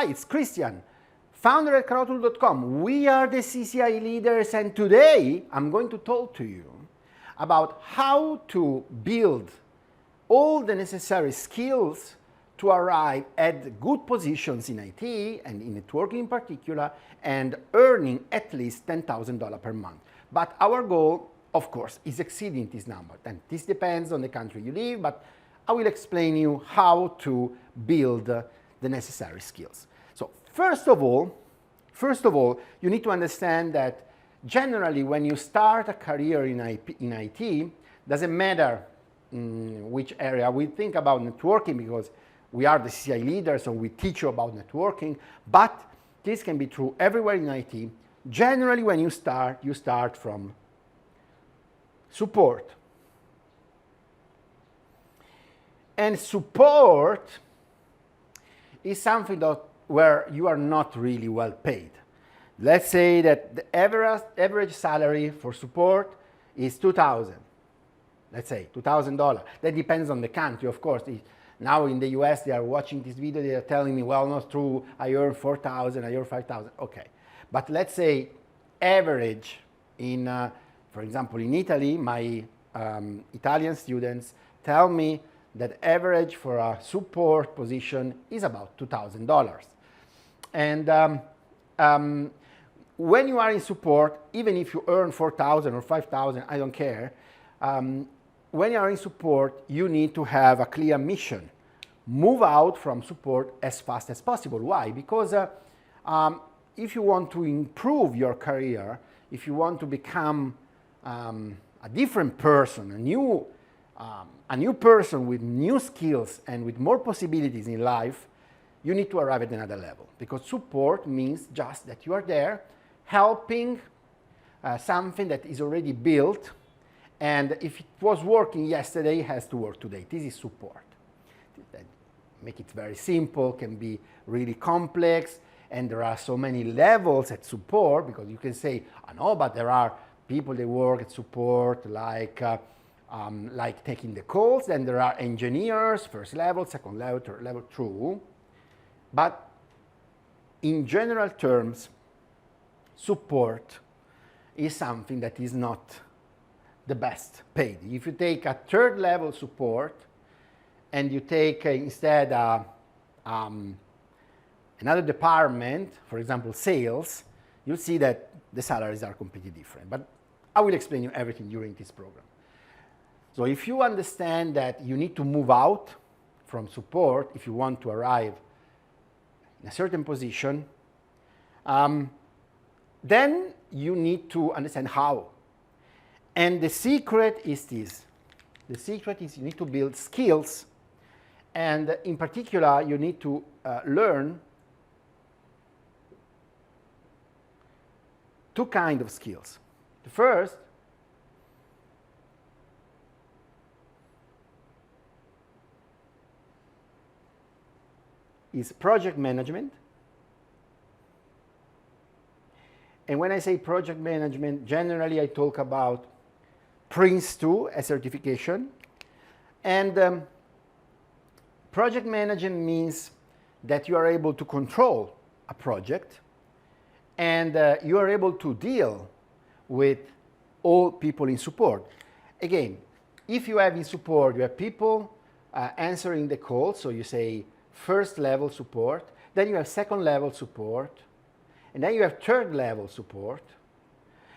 Hi, it's Christian, founder at crowdtool.com. We are the CCIE leaders, and today I'm going to talk to you about how to build all the necessary skills to arrive at good positions in IT and in networking in particular, and earning at least $10,000 per month. But our goal, of course, is exceeding this number. And this depends on the country you live, but I will explain you how to build the necessary skills. So first of all, you need to understand that generally when you start a career in IT, doesn't matter which area. We think about networking because we are the CCIE leaders, so we teach you about networking, but this can be true everywhere in IT. Generally, when you start from support. And support is something where you are not really well paid. Let's say that the average salary for support is $2,000. Let's say $2,000. That depends on the country, of course. Now in the US, they are watching this video, they are telling me, well, not true, I earn 4,000, I earn 5,000. Okay. But let's say average in, for example, in Italy, my Italian students tell me that average for a support position is about $2,000. And when you are in support, even if you earn 4,000 or 5,000, I don't care, when you are in support, you need to have a clear mission. Move out from support as fast as possible. Why? Because if you want to improve your career, if you want to become a different person, a new person with new skills and with more possibilities in life, you need to arrive at another level. Because support means just that you are there helping something that is already built, and if it was working yesterday, it has to work today. This is support. Make it very simple, can be really complex, and there are so many levels at support, because you can say, I know, but there are people that work at support like taking the calls, then there are engineers, first level, second level, third level, true. But in general terms, support is something that is not the best paid. If you take a third level support and you take instead another department, for example, sales, you'll see that the salaries are completely different. But I will explain you everything during this program. So if you understand that you need to move out from support if you want to arrive in a certain position, then you need to understand how. And the secret is this. The secret is you need to build skills, and in particular, you need to learn two kinds of skills. The first is project management. And when I say project management, generally I talk about Prince2, a certification. And project management means that you are able to control a project, and you are able to deal with all people in support. Again, if you have in support, you have people answering the call, so you say first level support, then you have second level support, and then you have third level support.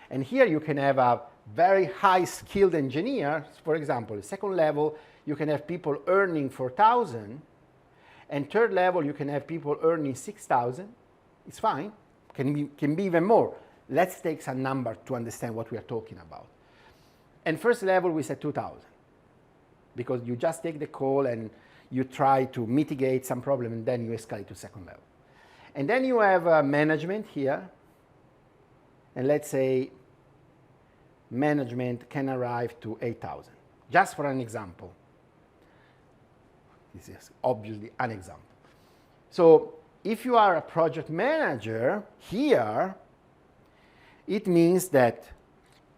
And here you can have a very high skilled engineer. For example, second level, you can have people earning 4,000, and third level, you can have people earning 6,000. It's fine, can be even more. Let's take some number to understand what we are talking about. And first level, we said 2,000, because you just take the call and you try to mitigate some problem, and then you escalate to second level. And then you have management here, and let's say management can arrive to 8,000, just for an example. This is obviously an example. So if you are a project manager here, it means that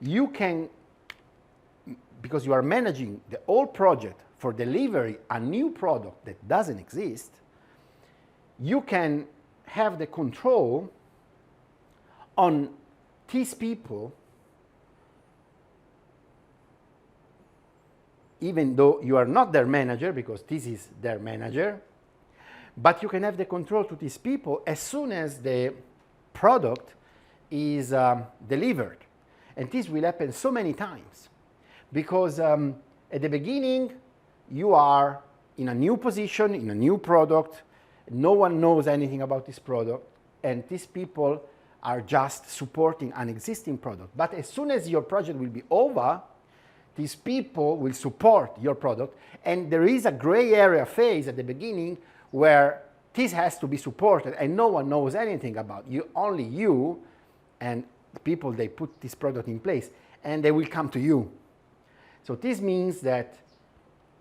you can, because you are managing the whole project for delivery a new product that doesn't exist, you can have the control on these people, even though you are not their manager, because this is their manager, but you can have the control to these people as soon as the product is delivered. And this will happen so many times, because at the beginning, you are in a new position, in a new product, no one knows anything about this product, and these people are just supporting an existing product. But as soon as your project will be over, these people will support your product, and there is a gray area phase at the beginning where this has to be supported and no one knows anything about you, only you and the people they put this product in place, and they will come to you. So this means that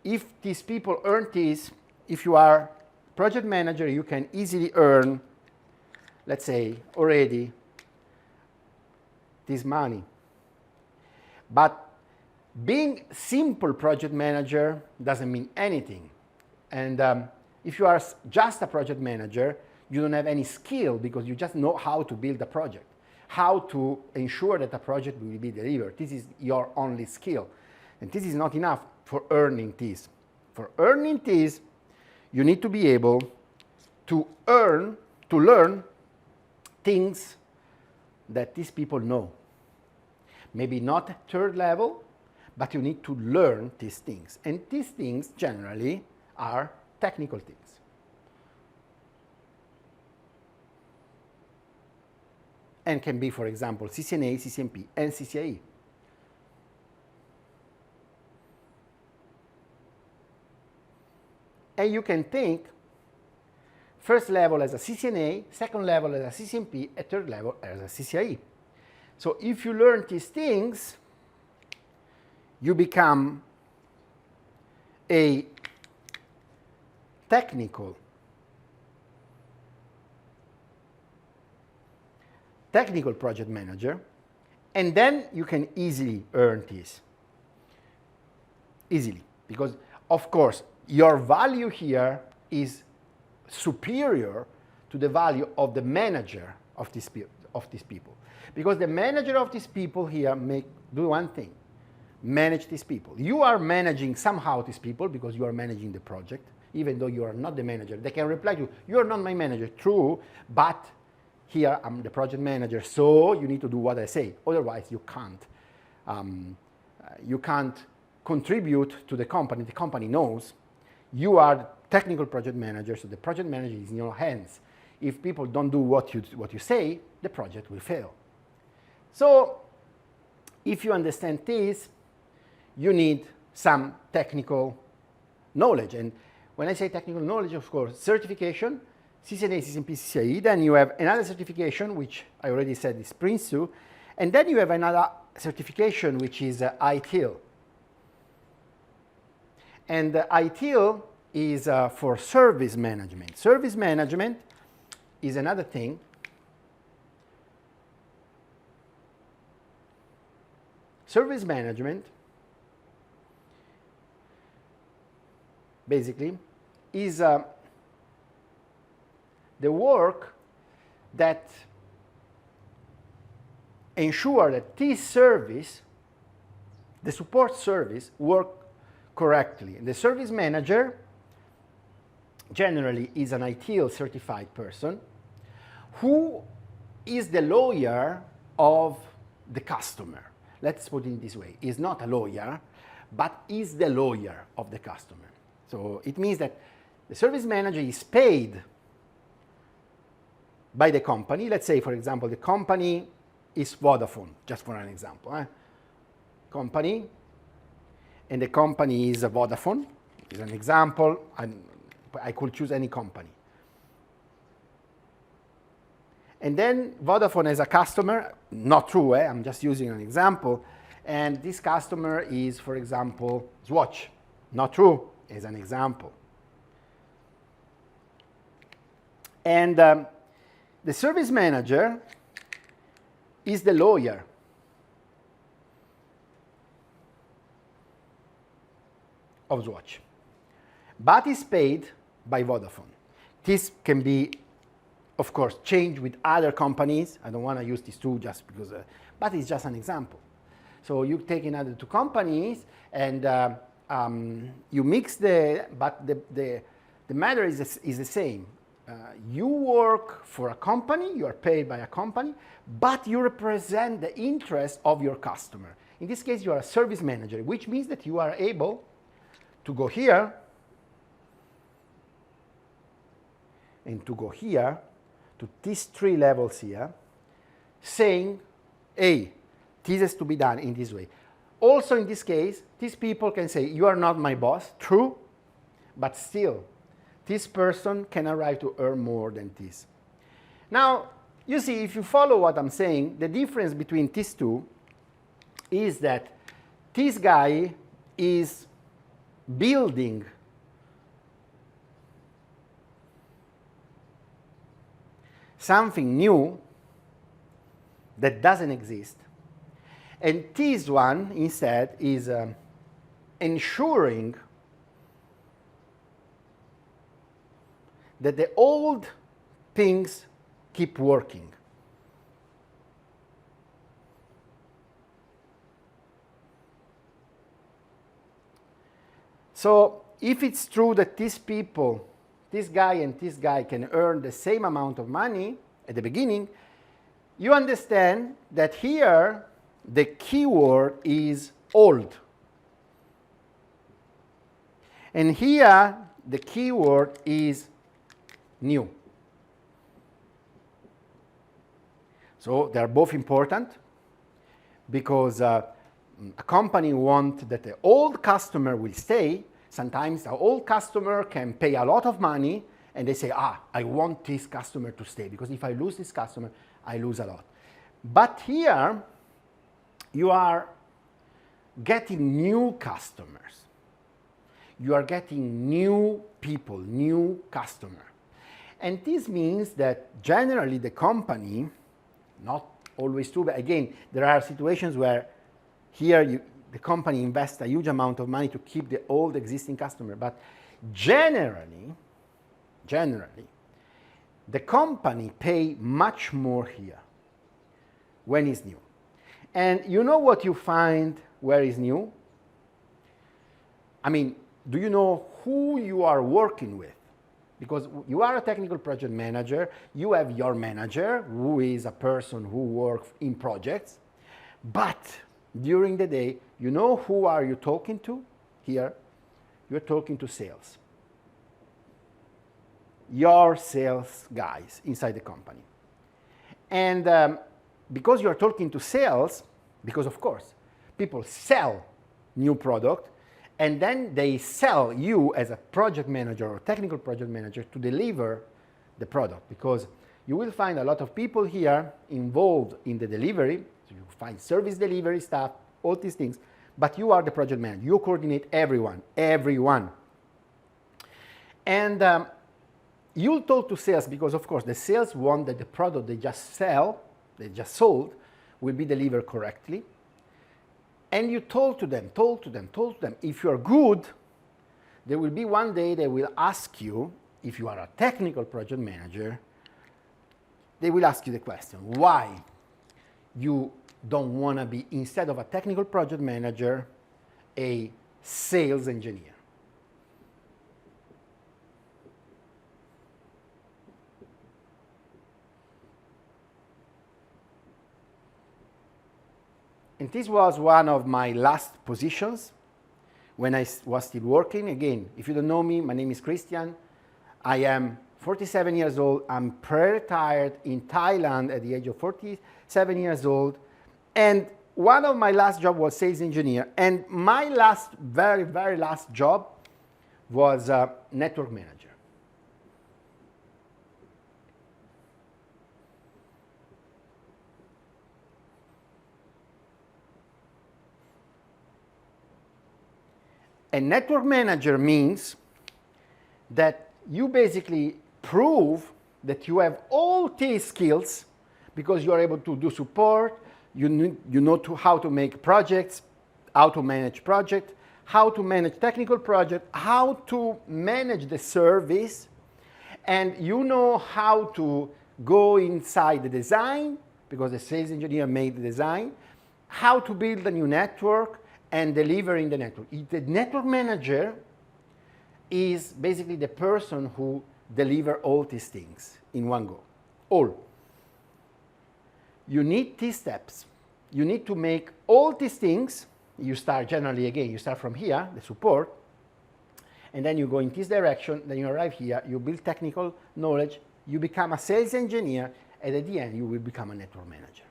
if these people earn this, if you are project manager, you can easily earn, let's say, already this money. But being simple project manager doesn't mean anything. And if you are just a project manager, you don't have any skill because you just know how to build a project, how to ensure that a project will be delivered. This is your only skill. And this is not enough for earning this. For earning this, you need to be able to learn things that these people know. Maybe not at third level, but you need to learn these things. And these things generally are technical things. And can be, for example, CCNA, CCNP, and CCIE. And you can think first level as a CCNA, second level as a CCNP, and third level as a CCIE. So if you learn these things, you become a technical project manager, and then you can easily earn this. Easily, because of course your value here is superior to the value of the manager of these people. Because the manager of these people here do one thing: manage these people. You are managing somehow these people because you are managing the project, even though you are not the manager. They can reply to you, you are not my manager, true, but here I'm the project manager, so you need to do what I say. Otherwise, you can't contribute to the company. The company knows you are the technical project manager, so the project manager is in your hands. If people don't do what you say, the project will fail. So if you understand this, you need some technical knowledge. And when I say technical knowledge, of course, certification, CCNA, CCNP, CCIE, then you have another certification, which I already said is Prince2, and then you have another certification, which is ITIL. And ITIL is for service management. Service management is another thing. Service management basically is the work that ensure that this service, the support service, work correctly. And the service manager generally is an ITIL certified person who is the lawyer of the customer. Let's put it this way: is not a lawyer, but is the lawyer of the customer. So it means that the service manager is paid by the company. Let's say, for example, the company is Vodafone, just for an example. Company, and the company is Vodafone, is an example. I could choose any company. And then Vodafone as a customer, not true, I'm just using an example. And this customer is, for example, Swatch, not true, as an example. And the service manager is the lawyer. Of Swatch, but is paid by Vodafone. This can be of course, change with other companies. I don't want to use these two just because, but it's just an example. So you take another two companies and you mix but the matter is the same. You work for a company, you are paid by a company, but you represent the interest of your customer. In this case, you are a service manager, which means that you are able to go here and to go here to these three levels here, saying, hey, this has to be done in this way. Also in this case, these people can say, you are not my boss, true, but still, this person can arrive to earn more than this. Now, you see, if you follow what I'm saying, the difference between these two is that this guy is building something new that doesn't exist. And this one, instead, is ensuring that the old things keep working. So if it's true that these people, this guy and this guy, can earn the same amount of money at the beginning, you understand that here the keyword is old. And here the keyword is new. So they are both important because a company wants that the old customer will stay. Sometimes the old customer can pay a lot of money and they say, I want this customer to stay because if I lose this customer, I lose a lot. But here you are getting new customers. You are getting new people, new customers. And this means that generally the company, not always true, but again, there are situations where here the company invests a huge amount of money to keep the old existing customer, but generally, the company pay much more here when it's new. And you know what you find where it's new? I mean, do you know who you are working with? Because you are a technical project manager, you have your manager, who is a person who works in projects, but during the day, you know who are you talking to? Here, you're talking to sales. Your sales guys inside the company. And because you're talking to sales, because of course, people sell new product, and then they sell you as a project manager or technical project manager to deliver the product, because you will find a lot of people here involved in the delivery. So you find service delivery staff, all these things, but you are the project manager. You coordinate everyone. And you'll talk to sales because, of course, the sales want that the product they just sold, will be delivered correctly. And you talk to them. If you're good, there will be one day they will ask you, if you are a technical project manager, they will ask you the question, why you don't want to be, instead of a technical project manager, a sales engineer. And this was one of my last positions when I was still working. Again, if you don't know me, my name is Christian. I am 47 years old. I'm pre-retired in Thailand at the age of 47 years old. And one of my last jobs was sales engineer. And my last, very, very last job was network manager. A network manager means that you basically prove that you have all these skills because you are able to do support, you know how to make projects, how to manage projects, how to manage technical projects, how to manage the service, and you know how to go inside the design, because the sales engineer made the design, how to build a new network and deliver in the network. The network manager is basically the person who delivers all these things in one go. All. You need these steps. You need to make all these things. You start generally, again, you start from here, the support, and then you go in this direction, then you arrive here, you build technical knowledge, you become a sales engineer, and at the end you will become a network manager.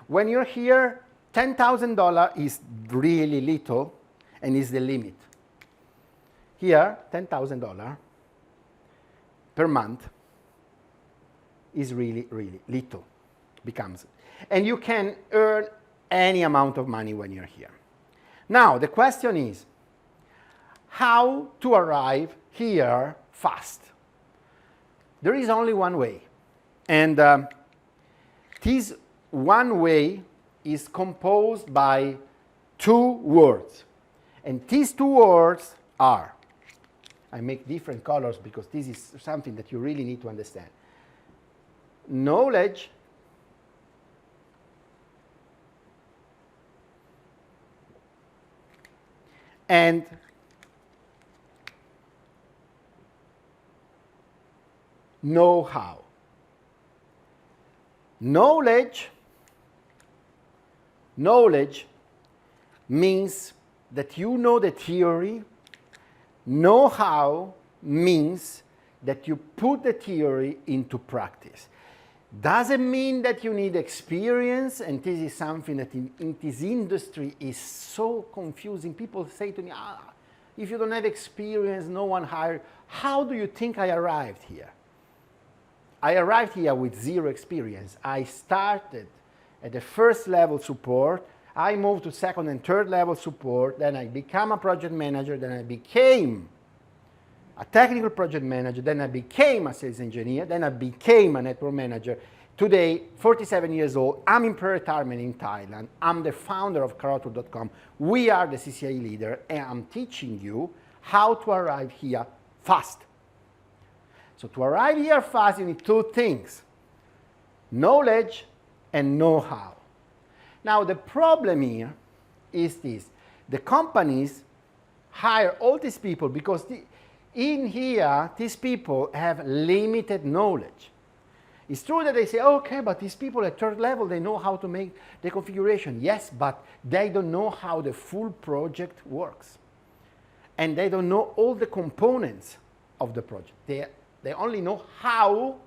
When you're here, $10,000 is really little and is the limit. Here, $10,000 per month is really, really little, becomes. And you can earn any amount of money when you're here. Now, the question is, how to arrive here fast? There is only one way. And this one way is composed by two words. And these two words are, I make different colors because this is something that you really need to understand. Knowledge and know-how. Knowledge means that you know the theory. Know-how means that you put the theory into practice. Doesn't mean that you need experience, and this is something that in this industry is so confusing. People say to me, if you don't have experience, no one hired. How do you think I arrived here? I arrived here with zero experience. I started at the first level support. I moved to second and third level support. Then I became a project manager. Then I became a technical project manager. Then I became a sales engineer. Then I became a network manager. Today, 47 years old, I'm in pre-retirement in Thailand. I'm the founder of Karotur.com. We are the CCIE leader, and I'm teaching you how to arrive here fast. So to arrive here fast, you need two things: knowledge and know-how. Now, the problem here is this. The companies hire all these people because in here, these people have limited knowledge. It's true that they say, okay, but these people at third level, they know how to make the configuration. Yes, but they don't know how the full project works. And they don't know all the components of the project. They only know how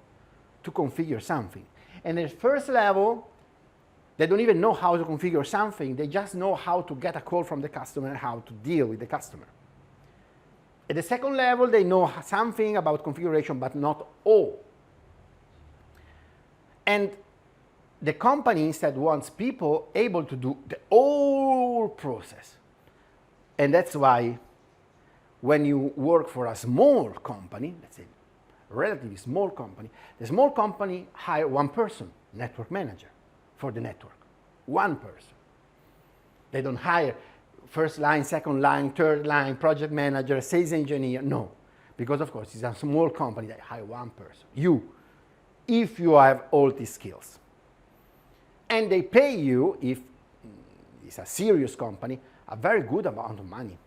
to configure something. And at first level, they don't even know how to configure something. They just know how to get a call from the customer and how to deal with the customer. At the second level, they know something about configuration, but not all. And the company instead wants people able to do the whole process. And that's why when you work for a small company, let's say a relatively small company, the small company hire one person, network manager, for the network. One person. They don't hire first line, second line, third line, project manager, sales engineer. No, because of course it's a small company that hire one person. You, if you have all these skills. And they pay you, if it's a serious company, a very good amount of money.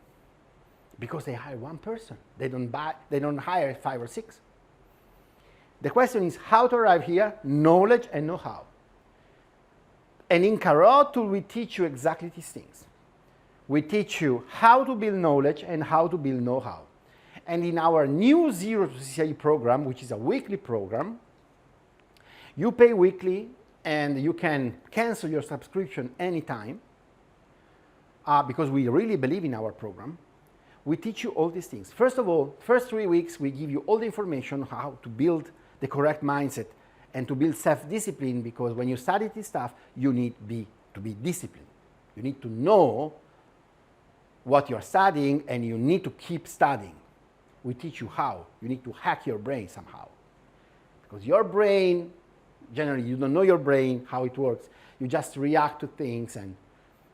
Because they hire one person. They don't hire 5 or 6. The question is how to arrive here, knowledge and know-how. And in Karotur, we teach you exactly these things. We teach you how to build knowledge and how to build know-how. And in our new Zero to CCIE program, which is a weekly program, you pay weekly and you can cancel your subscription anytime because we really believe in our program. We teach you all these things. First of all, first 3 weeks, we give you all the information on how to build the correct mindset and to build self-discipline, because when you study this stuff, you need to be disciplined. You need to know what you're studying and you need to keep studying. We teach you how. You need to hack your brain somehow. Because your brain, generally you don't know your brain, how it works. You just react to things and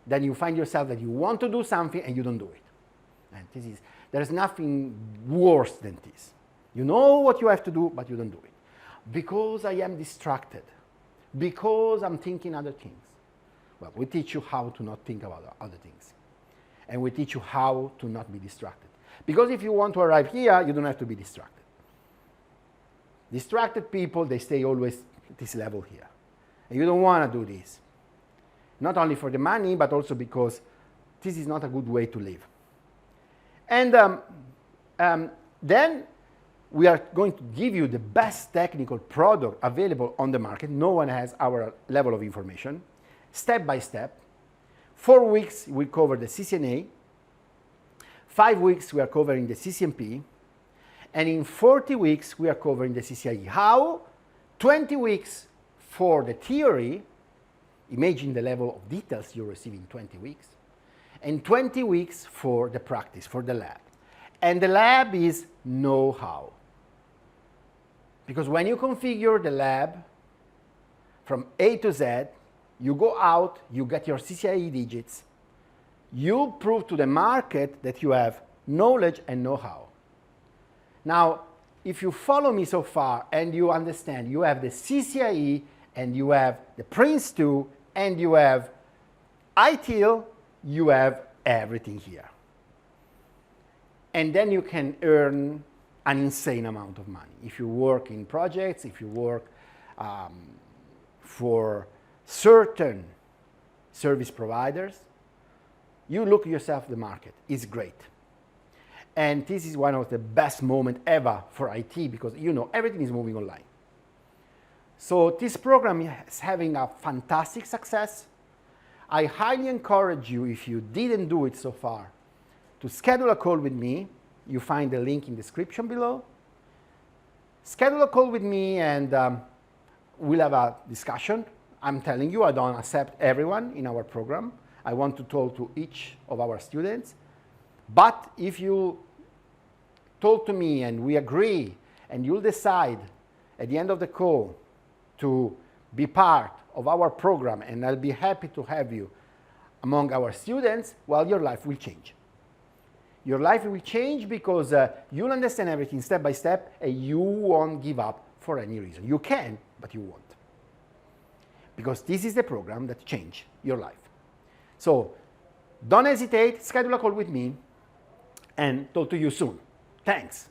then you find yourself that you want to do something and you don't do it. And there's nothing worse than this. You know what you have to do, but you don't do it. Because I am distracted. Because I'm thinking other things. Well, we teach you how to not think about other things. And we teach you how to not be distracted. Because if you want to arrive here, you don't have to be distracted. Distracted people, they stay always at this level here. And you don't want to do this. Not only for the money, but also because this is not a good way to live. And then we are going to give you the best technical product available on the market. No one has our level of information, step by step. 4 weeks, we cover the CCNA. 5 weeks, we are covering the CCNP. And in 40 weeks, we are covering the CCIE. How? 20 weeks for the theory. Imagine the level of details you receive in 20 weeks. And 20 weeks for the practice, for the lab. And the lab is know-how. Because when you configure the lab from A to Z, you go out, you get your CCIE digits, you prove to the market that you have knowledge and know-how. Now, if you follow me so far and you understand you have the CCIE and you have the Prince 2 and you have ITIL, you have everything here. And then you can earn an insane amount of money. If you work in projects, if you work for certain service providers, you look yourself at the market. It's great. And this is one of the best moments ever for IT because, you know, everything is moving online. So this program is having a fantastic success. I highly encourage you, if you didn't do it so far, to schedule a call with me. You find the link in the description below. Schedule a call with me and we'll have a discussion. I'm telling you, I don't accept everyone in our program. I want to talk to each of our students. But if you talk to me and we agree and you'll decide at the end of the call to be part of our program, and I'll be happy to have you among our students, well, your life will change. Your life will change because you'll understand everything step by step and you won't give up for any reason. You can, but you won't. Because this is the program that changes your life. So don't hesitate, schedule a call with me and talk to you soon. Thanks.